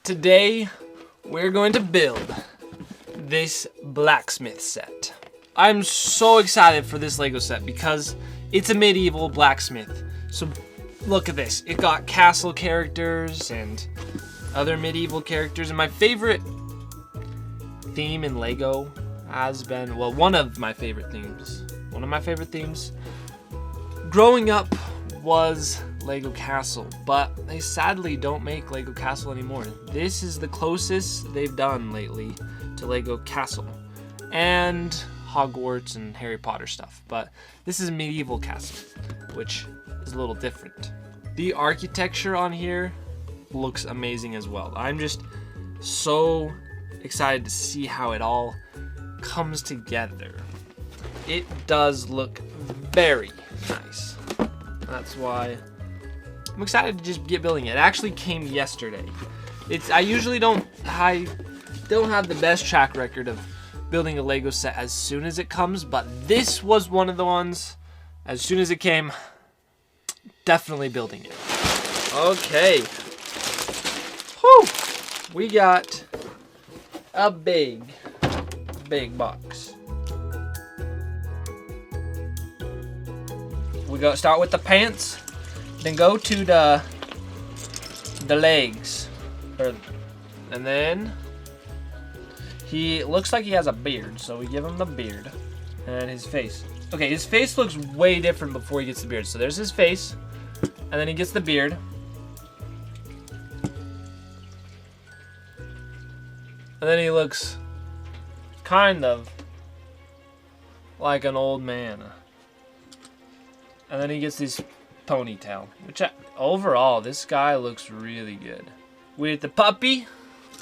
Today, we're going to build this blacksmith set. I'm so excited for this Lego set because it's a medieval blacksmith. So look at this. It got castle characters and other medieval characters. And my favorite theme in Lego has been, well, one of my favorite themes growing up was Lego Castle, but they sadly don't make Lego Castle anymore. This is the closest they've done lately to Lego Castle and Hogwarts and Harry Potter stuff, but this is a medieval castle, which is a little different. The architecture on here looks amazing as well. I'm just so excited to see how it all comes together. It does look very nice. That's why I'm excited to just get building it. It actually came yesterday. I don't have the best track record of building a Lego set as soon as it comes, but this was one of the ones, as soon as it came, definitely building it. Okay. Whew. We got a big box. We go start with the pants, then go to the legs, and then he looks like he has a beard, so we give him the beard and his face. Okay, his face looks way different before he gets the beard. So there's his face, and then he gets the beard. And then he looks kind of like an old man. And then he gets this ponytail, which overall, this guy looks really good. With the puppy,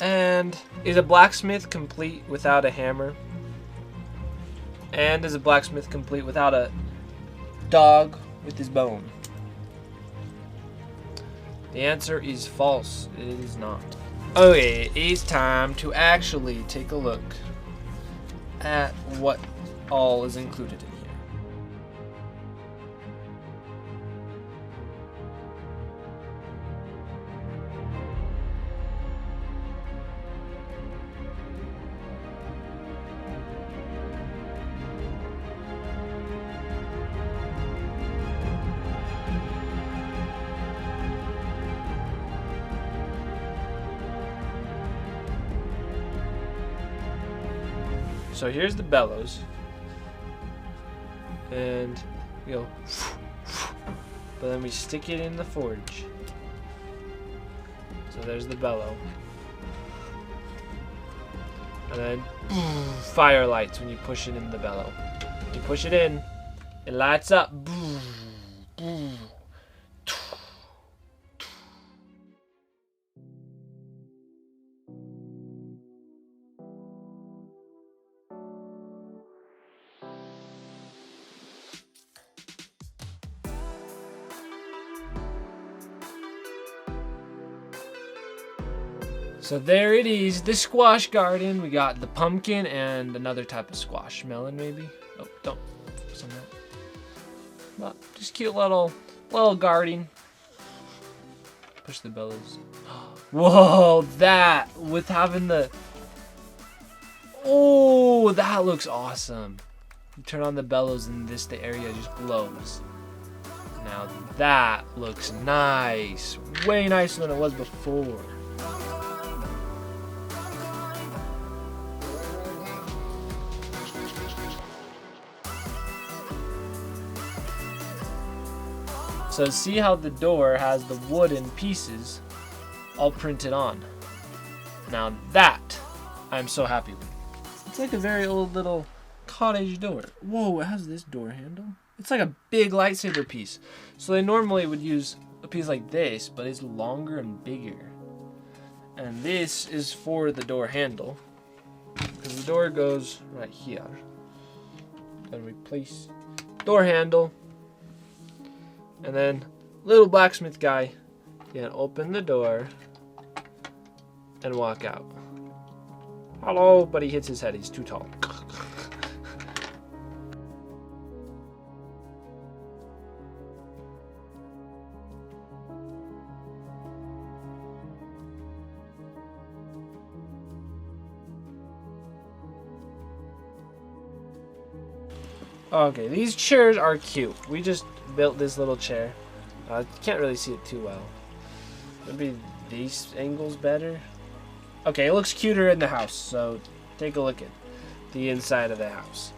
and is a blacksmith complete without a hammer? And is a blacksmith complete without a dog with his bone? The answer is false. It is not. Okay, it's time to actually take a look at what all is included in here. So here's the bellows, and we go, but then we stick it in the forge. So there's the bellow, and then fire lights when you push it in the bellow. You push it in, it lights up. So there it is, the squash garden. We got the pumpkin and another type of squash. Melon, maybe? Oh, don't focus on that. But just cute little garden. Push the bellows. Whoa, that, with having the... Oh, that looks awesome. You turn on the bellows and the area just glows. Now that looks nice. Way nicer than it was before. So see how the door has the wooden pieces all printed on. Now that I'm so happy with. It's like a very old little cottage door. Whoa, it has this door handle. It's like a big lightsaber piece. So they normally would use a piece like this, but it's longer and bigger. And this is for the door handle, because the door goes right here. Then we place door handle. And then little blacksmith guy can open the door and walk out. Hello, but he hits his head. He's too tall. Okay, these chairs are cute. We just built this little chair. Can't really see it too well. Maybe these angles better. Okay, it looks cuter in the house, so take a look at the inside of the house.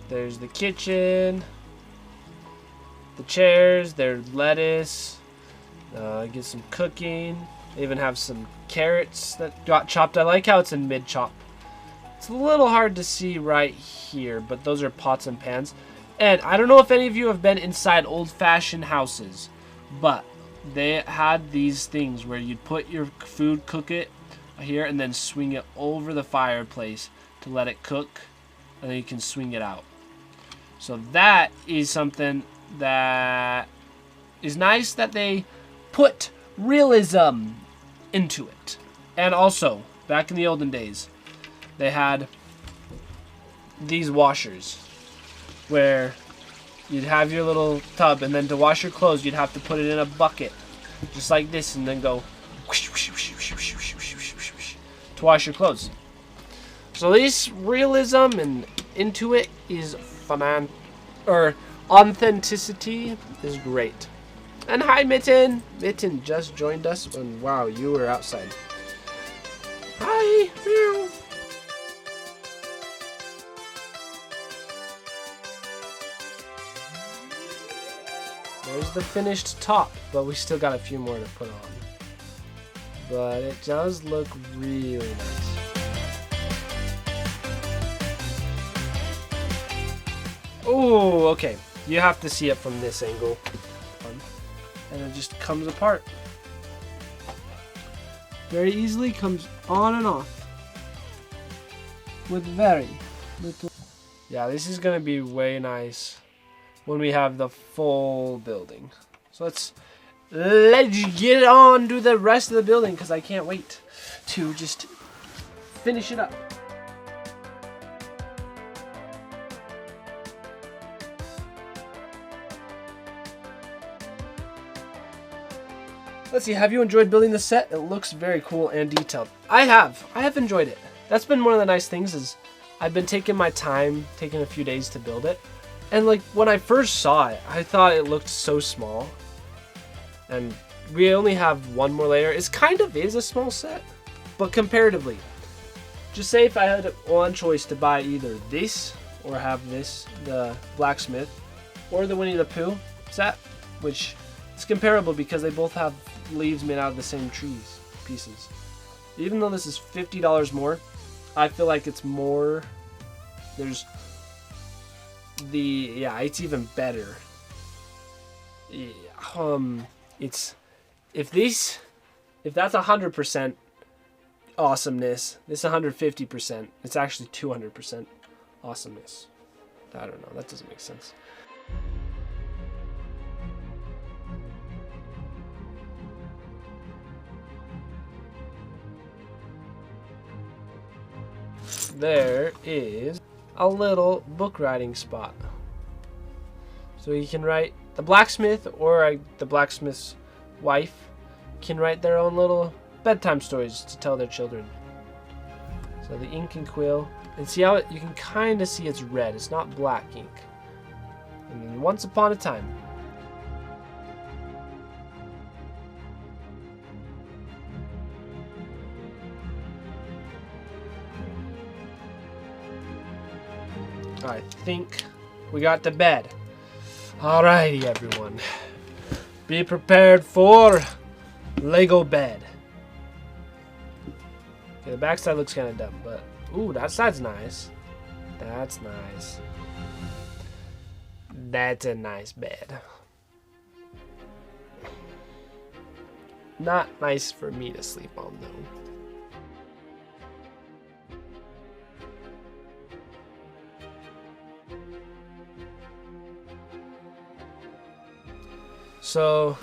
There's the kitchen, the chairs, there's lettuce, get some cooking. They even have some carrots that got chopped. I like how it's in mid-chop. It's a little hard to see right here, but those are pots and pans. And I don't know if any of you have been inside old-fashioned houses, but they had these things where you'd put your food, cook it here, and then swing it over the fireplace to let it cook, and then you can swing it out. So that is something that is nice that they put realism into it. And also, back in the olden days, they had these washers where you'd have your little tub, and then to wash your clothes, you'd have to put it in a bucket, just like this, and then go to wash your clothes. So this realism and into it is authenticity is great. And hi, Mitten. Mitten just joined us, and wow, you were outside. Hi. Meow. There's the finished top, but we still got a few more to put on. But it does look really nice. Oh, okay. You have to see it from this angle. And it just comes apart. Very easily comes on and off. With very little. Yeah, this is going to be way nice when we have the full building. So let's get on to the rest of the building, because I can't wait to just finish it up. Let's see, have you enjoyed building the set? It looks very cool and detailed. I have enjoyed it. That's been one of the nice things, is I've been taking my time, taking a few days to build it. And like when I first saw it, I thought it looked so small. And we only have one more layer. It kind of is a small set, but comparatively. Just say if I had one choice to buy either this or have this, the Blacksmith, or the Winnie the Pooh set, which is comparable because they both have leaves made out of the same trees pieces. Even though this is $50 more, I feel like it's more. There's it's even better. It's if that's 100% awesomeness, this 150%. It's actually 200% awesomeness. I don't know. That doesn't make sense. There is a little book writing spot. So you can write, the blacksmith or the blacksmith's wife can write their own little bedtime stories to tell their children. So the ink and quill, and see how you can kind of see it's red. It's not black ink. And then once upon a time. I think we got to bed. Alrighty, everyone. Be prepared for Lego bed. Okay, the backside looks kind of dumb, but ooh, that side's nice. That's nice. That's a nice bed. Not nice for me to sleep on, though. So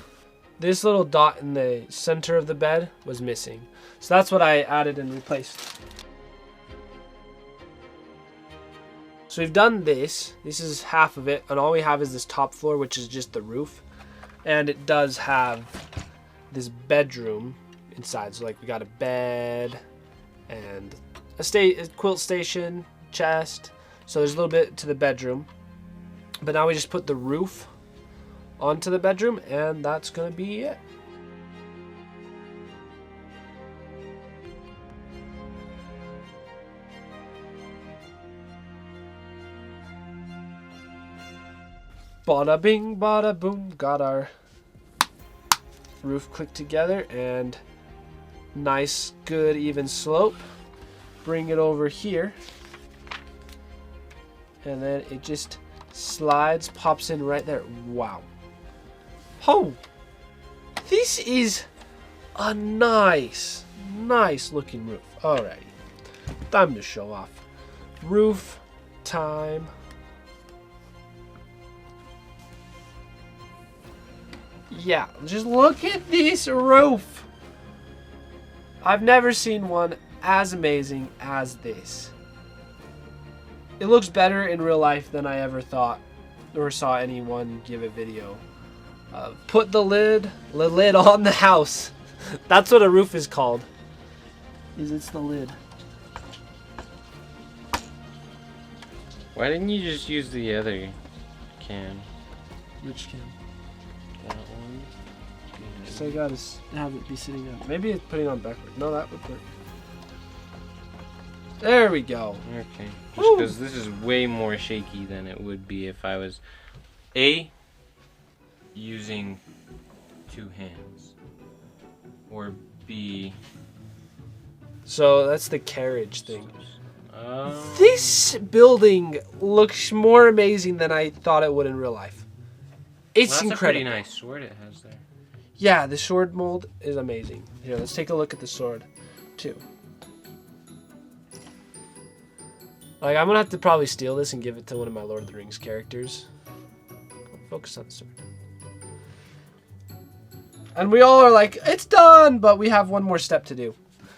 this little dot in the center of the bed was missing. So that's what I added and replaced. So we've done this. This is half of it, and all we have is this top floor, which is just the roof. And it does have this bedroom inside. So like we got a bed and a quilt station, chest. So there's a little bit to the bedroom. But now we just put the roof onto the bedroom, and that's going to be it. Bada bing, bada boom. Got our roof clicked together, and nice, good, even slope. Bring it over here, and then it just slides, pops in right there. Wow. Oh, this is a nice looking roof. Alrighty, time to show off. Roof time. Yeah, just look at this roof. I've never seen one as amazing as this. It looks better in real life than I ever thought or saw anyone give a video. Put the lid on the house. That's what a roof is called. It's the lid. Why didn't you just use the other can? Which can? That one. So I gotta have it be sitting up. Maybe it's putting on backward. No, that would work. There we go. Okay. Just because this is way more shaky than it would be if I was using two hands, or B. So that's the carriage thing. This building looks more amazing than I thought it would in real life. It's that's incredible. A pretty nice sword it has there. Yeah, the sword mold is amazing. Here, let's take a look at the sword, too. Like, I'm gonna have to probably steal this and give it to one of my Lord of the Rings characters. Focus on the sword. And we all are like, it's done, but we have one more step to do.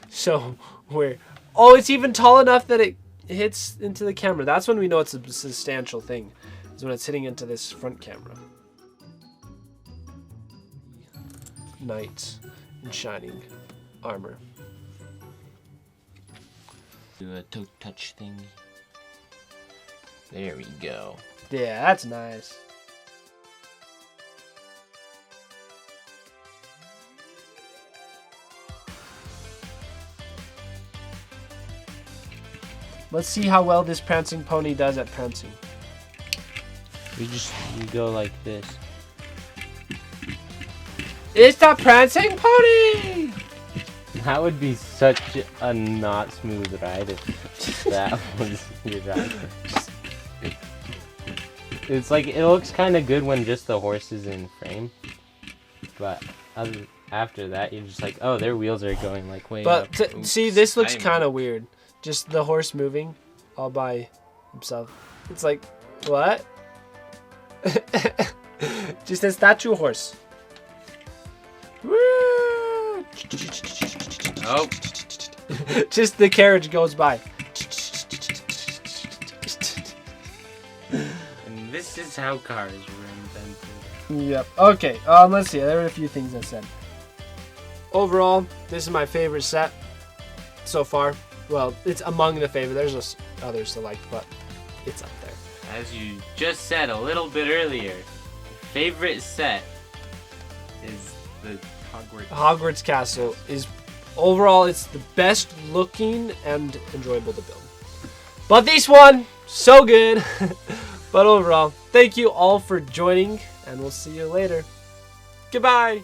So it's even tall enough that it hits into the camera. That's when we know it's a substantial thing, is when it's hitting into this front camera. Knights in shining armor. Do a touch thing. There we go. Yeah, that's nice. Let's see how well this prancing pony does at prancing. You go like this. It's the prancing pony! That would be such a not smooth ride if that was your ride. It's like, it looks kind of good when just the horse is in frame, but after that you're just like, oh, their wheels are going like way up. But see, this looks kind of weird. Just the horse moving all by himself. It's like, what? Just a statue horse. Oh. Just the carriage goes by. And this is how cars were invented. Yep. Okay. Let's see. There are a few things I said. Overall, this is my favorite set so far. Well, it's among the favorite. There's just others to like, but it's up there. As you just said a little bit earlier, favorite set is the Hogwarts Castle is overall, it's the best looking and enjoyable to build. But this one, so good. But overall, thank you all for joining, and we'll see you later. Goodbye.